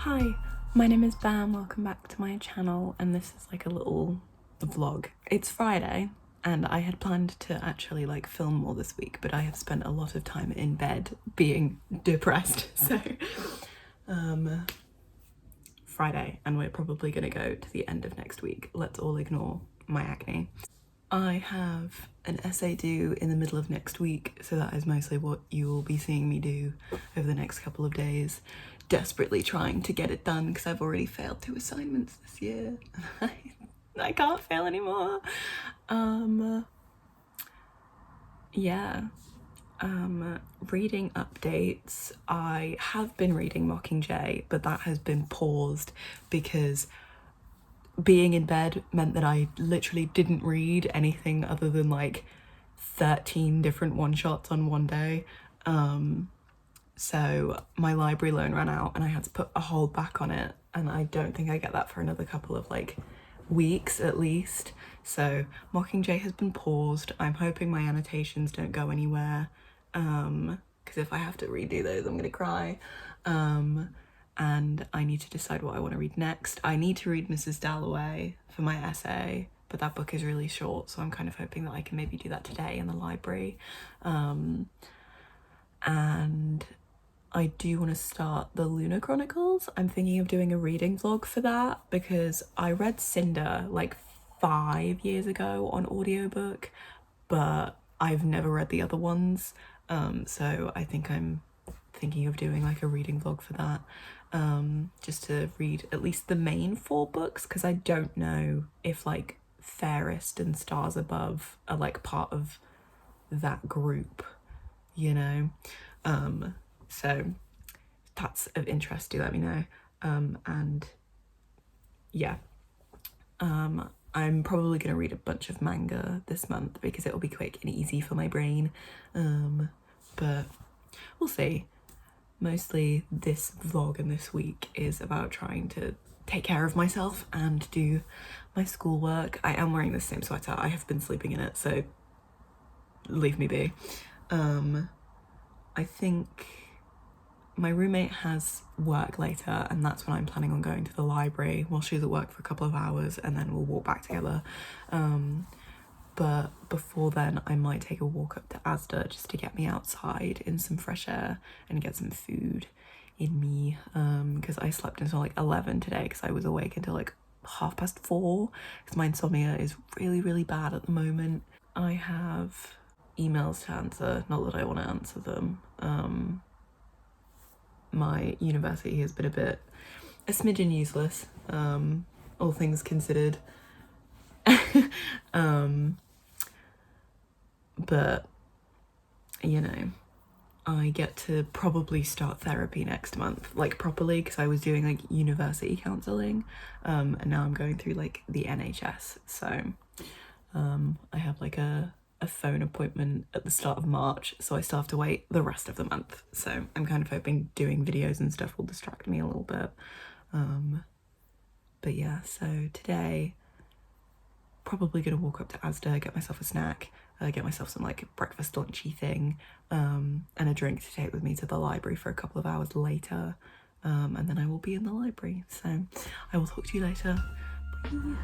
Hi, my name is Bam, welcome back to my channel, and this is like a little vlog. It's Friday and I had planned to actually like film more this week, but I have spent a lot of time in bed being depressed, so Friday, and we're probably gonna go to the end of next week. Let's all ignore my acne. I have an essay due in the middle of next week, so that is mostly what you will be seeing me do over the next couple of days. Desperately trying to get it done because I've already failed 2 assignments this year. I can't fail anymore. Reading updates. I have been reading Mockingjay, but that has been paused because being in bed meant that I literally didn't read anything other than like 13 different one-shots on one day. So my library loan ran out and I had to put a hold back on it, and I don't think I get that for another couple of like weeks at least. So Mockingjay has been paused. I'm hoping my annotations don't go anywhere, because if I have to redo those I'm gonna cry. And I need to decide what I want to read next. I need to read Mrs. Dalloway for my essay, but that book is really short, so I'm kind of hoping that I can maybe do that today in the library. And I do want to start the Lunar Chronicles. I'm thinking of doing a reading vlog for that because I read Cinder like 5 years ago on audiobook, but I've never read the other ones. So I think I'm thinking of doing like a reading vlog for that, just to read at least the main 4 books, because I don't know if like Fairest and Stars Above are like part of that group, you know. So if that's of interest, do let me know. And yeah, I'm probably gonna read a bunch of manga this month because it'll be quick and easy for my brain, but we'll see. Mostly this vlog and this week is about trying to take care of myself and do my schoolwork. I am wearing the same sweater. I have been sleeping in it, so leave me be. I think my roommate has work later, and that's when I'm planning on going to the library while she's at work for a couple of hours, and then we'll walk back together. But before then I might take a walk up to Asda just to get me outside in some fresh air and get some food in me, because I slept until like 11 today because I was awake until like 4:30 because my insomnia is really bad at the moment. I have emails to answer, not that I want to answer them. My university has been a smidgen useless, all things considered. But you know, I get to probably start therapy next month, like properly, because I was doing like university counselling, and now I'm going through like the NHS, so I have like a phone appointment at the start of March, so I still have to wait the rest of the month. So I'm kind of hoping doing videos and stuff will distract me a little bit. But yeah, so today probably gonna walk up to Asda, get myself a snack, get myself some like breakfast lunchy thing, and a drink to take with me to the library for a couple of hours later, and then I will be in the library. So I will talk to you later. Bye.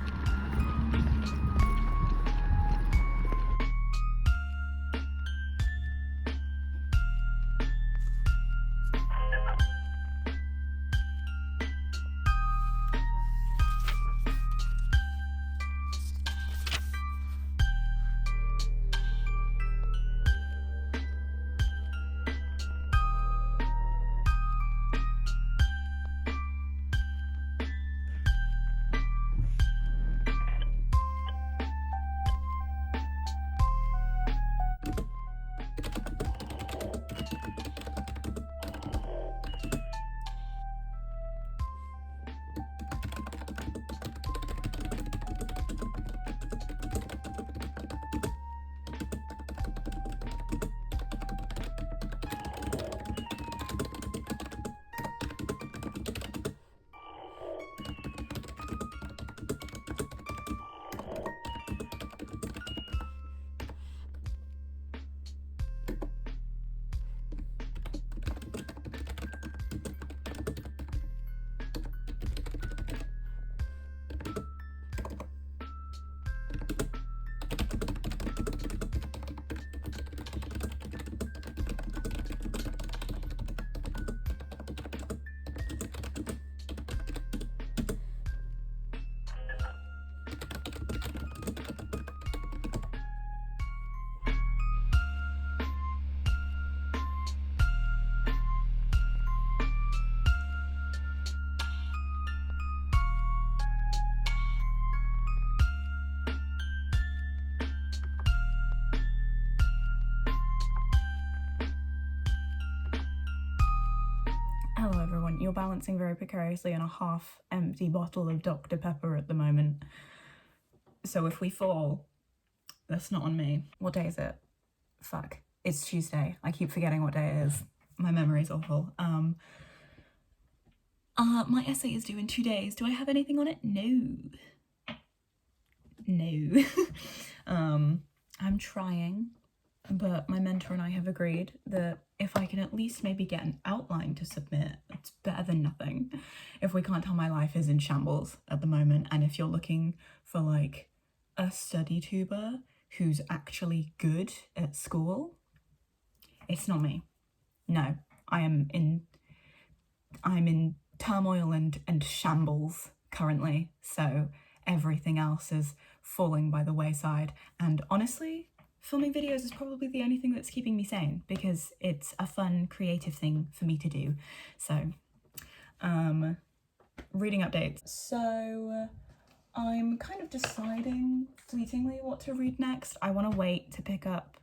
You're balancing very precariously on a half-empty bottle of Dr. Pepper at the moment. So if we fall, that's not on me. What day is it? Fuck. It's Tuesday. I keep forgetting what day it is. My memory's awful. My essay is due in 2 days. Do I have anything on it? No. No. I'm trying, but my mentor and I have agreed that if I can at least maybe get an outline to submit, it's better than nothing. If we can't tell, my life is in shambles at the moment, and if you're looking for like a study tuber who's actually good at school, it's not me. No, I'm in turmoil and shambles currently, so everything else is falling by the wayside. And honestly, filming videos is probably the only thing that's keeping me sane, because it's a fun, creative thing for me to do. So, reading updates. So, I'm kind of deciding fleetingly what to read next. I want to wait to pick up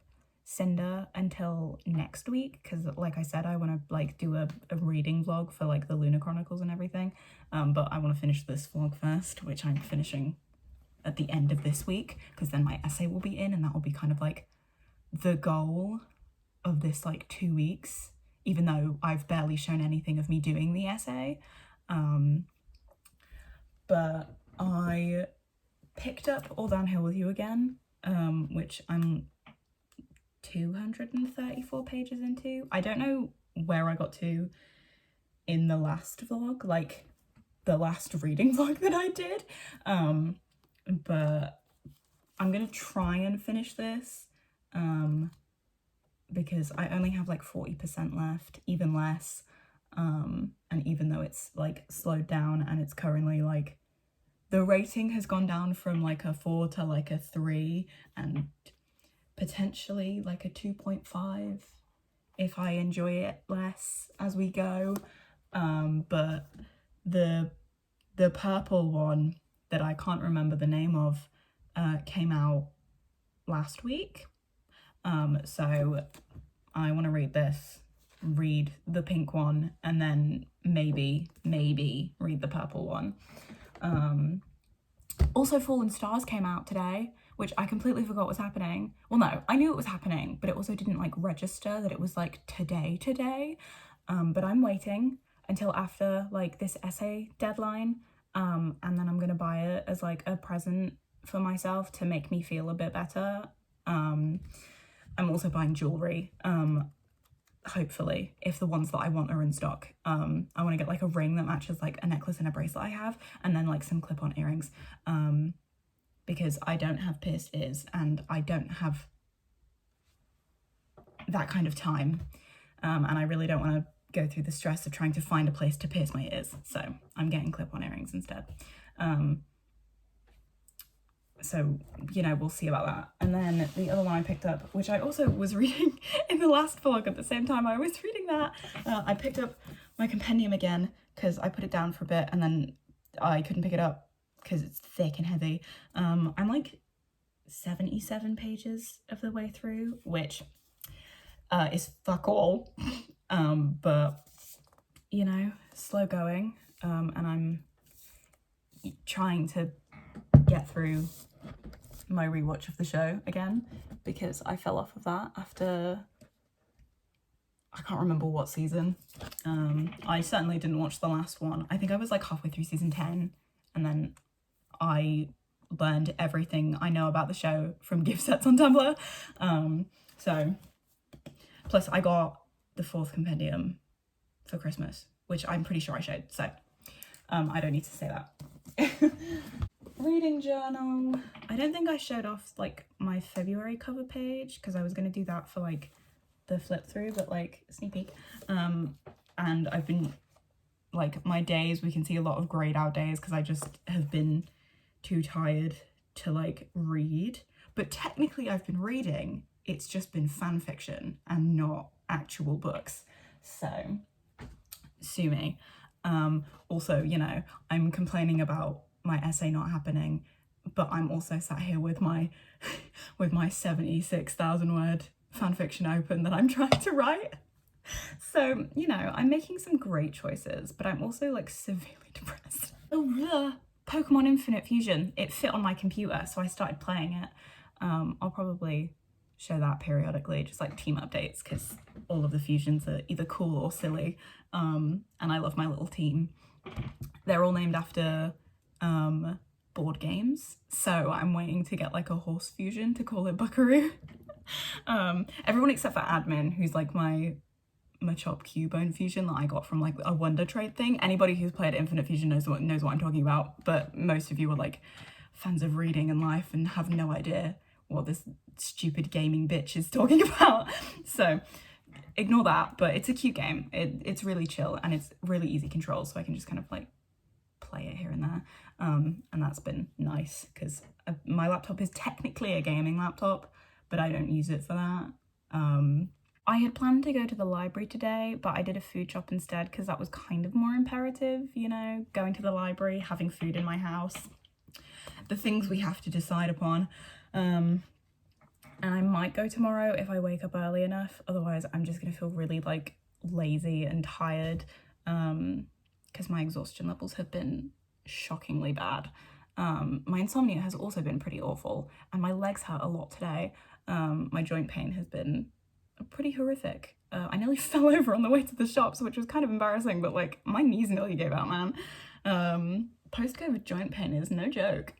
Cinder until next week, because like I said, I want to like do a reading vlog for like the Lunar Chronicles and everything, but I want to finish this vlog first, which I'm finishing at the end of this week, because then my essay will be in, and that will be kind of like the goal of this like 2 weeks, even though I've barely shown anything of me doing the essay. But I picked up All Downhill With You again, which I'm 234 pages into. I don't know where I got to in the last vlog, like the last reading vlog that I did, but I'm gonna try and finish this, because I only have like 40% left, even less, and even though it's like slowed down and it's currently like, the rating has gone down from like a 4 to like a 3 and potentially like a 2.5 if I enjoy it less as we go, but the purple one that I can't remember the name of came out last week, so I want to read this, read the pink one, and then maybe read the purple one. Also, Fallen Stars came out today, which I completely forgot was happening. Well, no, I knew it was happening, but it also didn't like register that it was like today. But I'm waiting until after like this essay deadline, and then I'm gonna buy it as like a present for myself to make me feel a bit better. I'm also buying jewelry, hopefully, if the ones that I want are in stock. I want to get like a ring that matches like a necklace and a bracelet I have, and then like some clip-on earrings, because I don't have pierced ears and I don't have that kind of time, and I really don't want to go through the stress of trying to find a place to pierce my ears, so I'm getting clip-on earrings instead. So, you know, we'll see about that. And then the other one I picked up, which I also was reading in the last vlog at the same time I was reading that, I picked up my compendium again because I put it down for a bit and then I couldn't pick it up because it's thick and heavy. I'm like 77 pages of the way through, which is fuck all, but, you know, slow going, and I'm trying to get through my rewatch of the show again, because I fell off of that after, I can't remember what season. I certainly didn't watch the last one. I think I was like halfway through season 10, and then I learned everything I know about the show from gift sets on Tumblr. So, plus I got the 4th compendium for Christmas, which I'm pretty sure I showed, so I don't need to say that. Reading journal. I don't think I showed off like my February cover page because I was going to do that for like the flip through, but like sneak peek. And I've been like, my days, we can see a lot of grayed out days because I just have been too tired to like read, but technically I've been reading, it's just been fan fiction and not actual books, so sue me. Also, you know, I'm complaining about my essay not happening, but I'm also sat here with my 76,000 word fanfiction open that I'm trying to write. So, you know, I'm making some great choices, but I'm also like severely depressed. Oh, Pokemon Infinite Fusion. It fit on my computer, so I started playing it. I'll probably show that periodically, just like team updates, because all of the fusions are either cool or silly. And I love my little team. They're all named after board games, so I'm waiting to get like a horse fusion to call it Buckaroo. Everyone except for Admin, who's like my Machop Cubone fusion that I got from like a Wonder Trade thing. Anybody who's played Infinite Fusion knows what I'm talking about, but most of you are like fans of reading and life and have no idea what this stupid gaming bitch is talking about. So ignore that, but it's a cute game. It's really chill and it's really easy controls, so I can just kind of like play it here and there. And that's been nice because my laptop is technically a gaming laptop, but I don't use it for that. I had planned to go to the library today, but I did a food shop instead because that was kind of more imperative, you know, going to the library, having food in my house, the things we have to decide upon. And I might go tomorrow if I wake up early enough. Otherwise, I'm just gonna feel really like lazy and tired because my exhaustion levels have been shockingly bad. My insomnia has also been pretty awful, and my legs hurt a lot today. My joint pain has been pretty horrific. I nearly fell over on the way to the shops, which was kind of embarrassing, but like my knees nearly gave out, man. Post-COVID joint pain is no joke.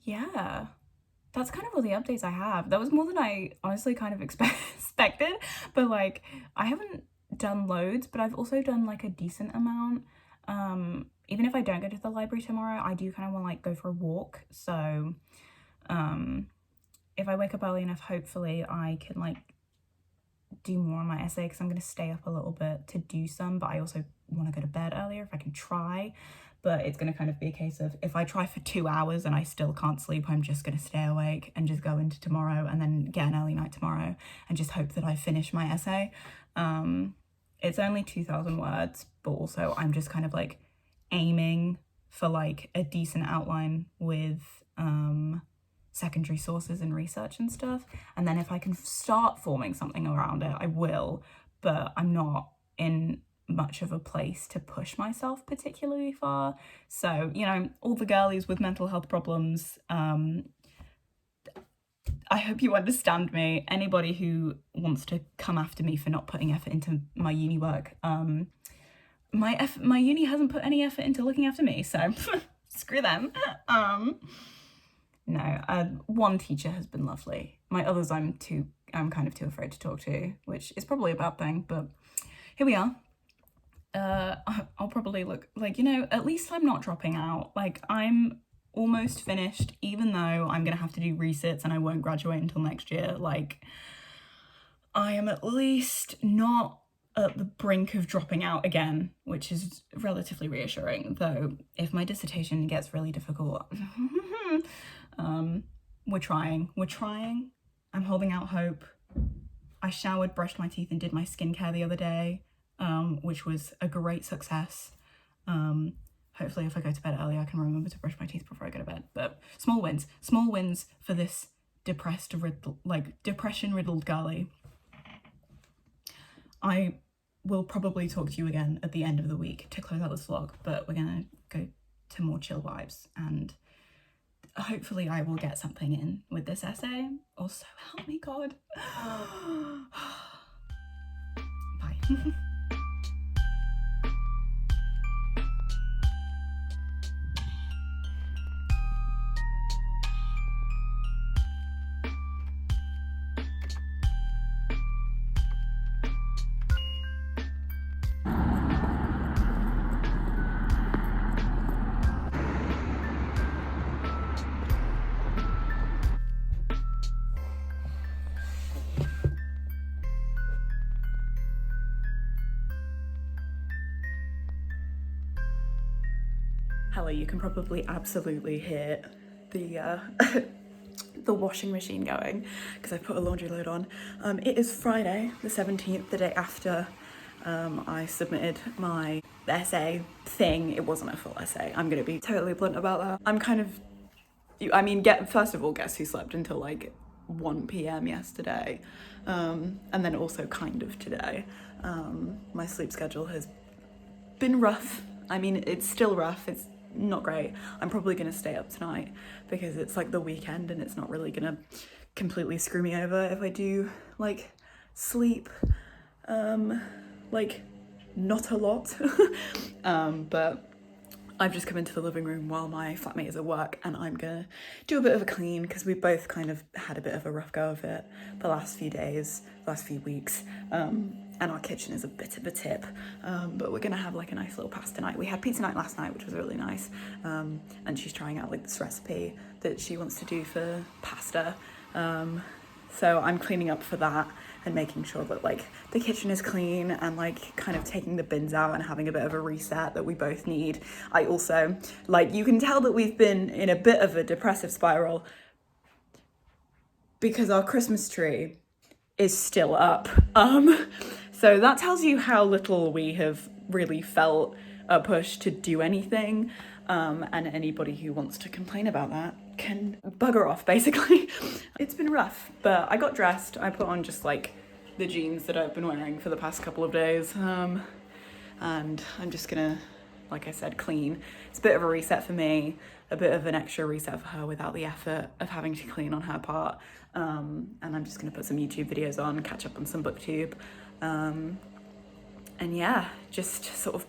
Yeah, that's kind of all the updates I have. That was more than I honestly kind of expected, but like I haven't done loads, but I've also done like a decent amount. Even if I don't go to the library tomorrow, I do kind of want to like go for a walk. So if I wake up early enough, hopefully I can like do more on my essay because I'm going to stay up a little bit to do some, but I also want to go to bed earlier if I can try. But it's going to kind of be a case of if I try for 2 hours and I still can't sleep, I'm just going to stay awake and just go into tomorrow and then get an early night tomorrow and just hope that I finish my essay. It's only 2,000 words, but also I'm just kind of like aiming for like a decent outline with secondary sources and research and stuff. And then if I can start forming something around it, I will, but I'm not in much of a place to push myself particularly far. So, you know, all the girlies with mental health problems, I hope you understand me. Anybody who wants to come after me for not putting effort into my uni work, my uni hasn't put any effort into looking after me, so screw them. No, one teacher has been lovely. My others I'm kind of too afraid to talk to, which is probably a bad thing, but here we are. I'll probably look like, you know, at least I'm not dropping out. Like I'm almost finished, even though I'm gonna have to do resits and I won't graduate until next year. Like I am at least not at the brink of dropping out again, which is relatively reassuring. Though if my dissertation gets really difficult, we're trying. I'm holding out hope. I showered, brushed my teeth, and did my skincare the other day, which was a great success. Hopefully if I go to bed early, I can remember to brush my teeth before I go to bed. But small wins for this depression-riddled girly. I will probably talk to you again at the end of the week to close out this vlog, but we're gonna go to more chill vibes, and hopefully I will get something in with this essay. Also, help me God. Bye. Hello, you can probably absolutely hear the the washing machine going because I put a laundry load on. It is Friday the 17th, the day after I submitted my essay thing. It wasn't a full essay. I'm gonna be totally blunt about that. I'm kind of, I mean, first of all, guess who slept until like 1 p.m. yesterday, and then also kind of today. My sleep schedule has been rough. I mean, it's still rough, it's not great. I'm probably gonna stay up tonight because it's like the weekend and it's not really gonna completely screw me over if I do like sleep like not a lot. But I've just come into the living room while my flatmate is at work, and I'm gonna do a bit of a clean because we both kind of had a bit of a rough go of it the last few days, last few weeks. And our kitchen is a bit of a tip, but we're gonna have like a nice little pasta night. We had pizza night last night, which was really nice, and she's trying out like this recipe that she wants to do for pasta. So I'm cleaning up for that and making sure that like the kitchen is clean and like kind of taking the bins out and having a bit of a reset that we both need. I also, like, you can tell that we've been in a bit of a depressive spiral because our Christmas tree is still up. So that tells you how little we have really felt a push to do anything. And anybody who wants to complain about that can bugger off, basically. It's been rough, but I got dressed. I put on just like the jeans that I've been wearing for the past couple of days. And I'm just gonna, like I said, clean. It's a bit of a reset for me, a bit of an extra reset for her without the effort of having to clean on her part. And I'm just gonna put some YouTube videos on, catch up on some booktube. And yeah, just sort of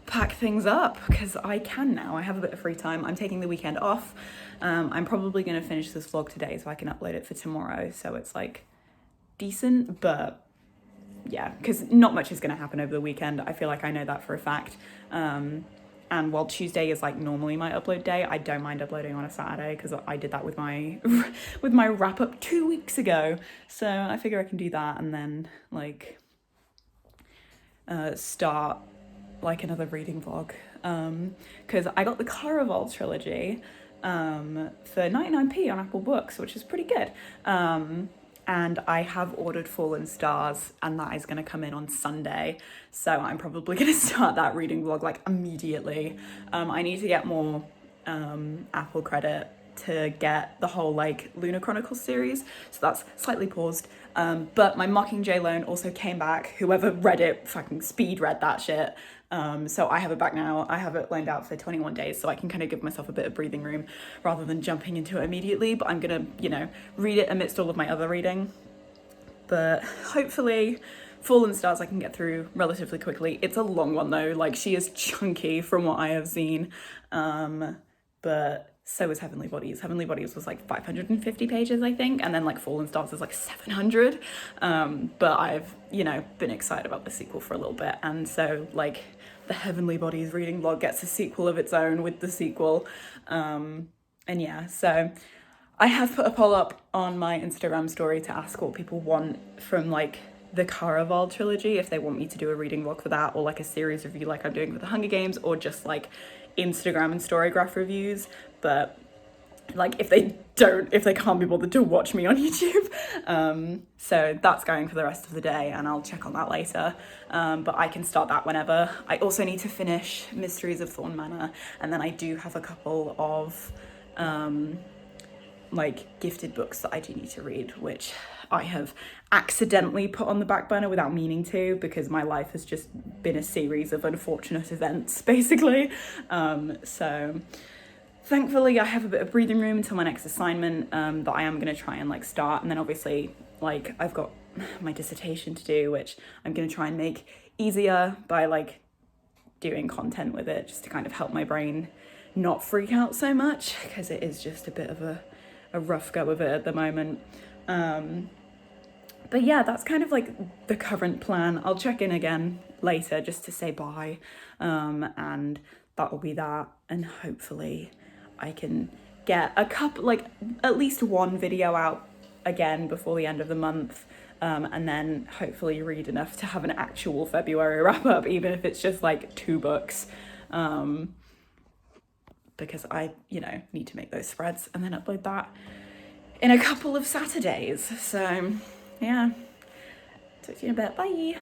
pack things up because I can now. I have a bit of free time. I'm taking the weekend off. I'm probably going to finish this vlog today so I can upload it for tomorrow, so it's like decent, but yeah, because not much is going to happen over the weekend. I feel like I know that for a fact. And while Tuesday is like normally my upload day, I don't mind uploading on a Saturday because I did that with my with my wrap up 2 weeks ago, so I figure I can do that and then like start like another reading vlog, because I got the Caraval trilogy for 99p on Apple Books, which is pretty good, and I have ordered Fallen Stars, and that is going to come in on Sunday, so I'm probably going to start that reading vlog like immediately. I need to get more Apple credit to get the whole like Lunar Chronicles series, so that's slightly paused. But my Mockingjay loan also came back. Whoever read it fucking speed read that shit. So I have it back now. I have it loaned out for 21 days, so I can kind of give myself a bit of breathing room rather than jumping into it immediately. But I'm gonna, you know, read it amidst all of my other reading. But hopefully Fallen Stars I can get through relatively quickly. It's a long one though, like she is chunky from what I have seen. But so is Heavenly Bodies. Heavenly Bodies was like 550 pages, I think, and then like Fallen Stars is like 700. But I've, you know, been excited about the sequel for a little bit, and so like the Heavenly Bodies reading vlog gets a sequel of its own with the sequel. And yeah, so I have put a poll up on my Instagram story to ask what people want from like the Caraval trilogy, if they want me to do a reading vlog for that, or like a series review like I'm doing with the Hunger Games, or just like Instagram and Storygraph reviews. But like if they can't be bothered to watch me on YouTube, so that's going for the rest of the day, and I'll check on that later. But I can start that whenever. I also need to finish Mysteries of Thorn Manor, and then I do have a couple of like gifted books that I do need to read, which I have accidentally put on the back burner without meaning to, because my life has just been a series of unfortunate events, basically. So thankfully I have a bit of breathing room until my next assignment, that I am going to try and like start, and then obviously like I've got my dissertation to do, which I'm going to try and make easier by like doing content with it, just to kind of help my brain not freak out so much, because it is just a bit of a rough go of it at the moment. But yeah, that's kind of like the current plan. I'll check in again later just to say bye, and that will be that, and hopefully I can get a couple, like at least one video out again before the end of the month, and then hopefully read enough to have an actual February wrap up, even if it's just like 2 books, because I, you know, need to make those spreads and then upload that in a couple of Saturdays. So yeah, talk to you in a bit, bye.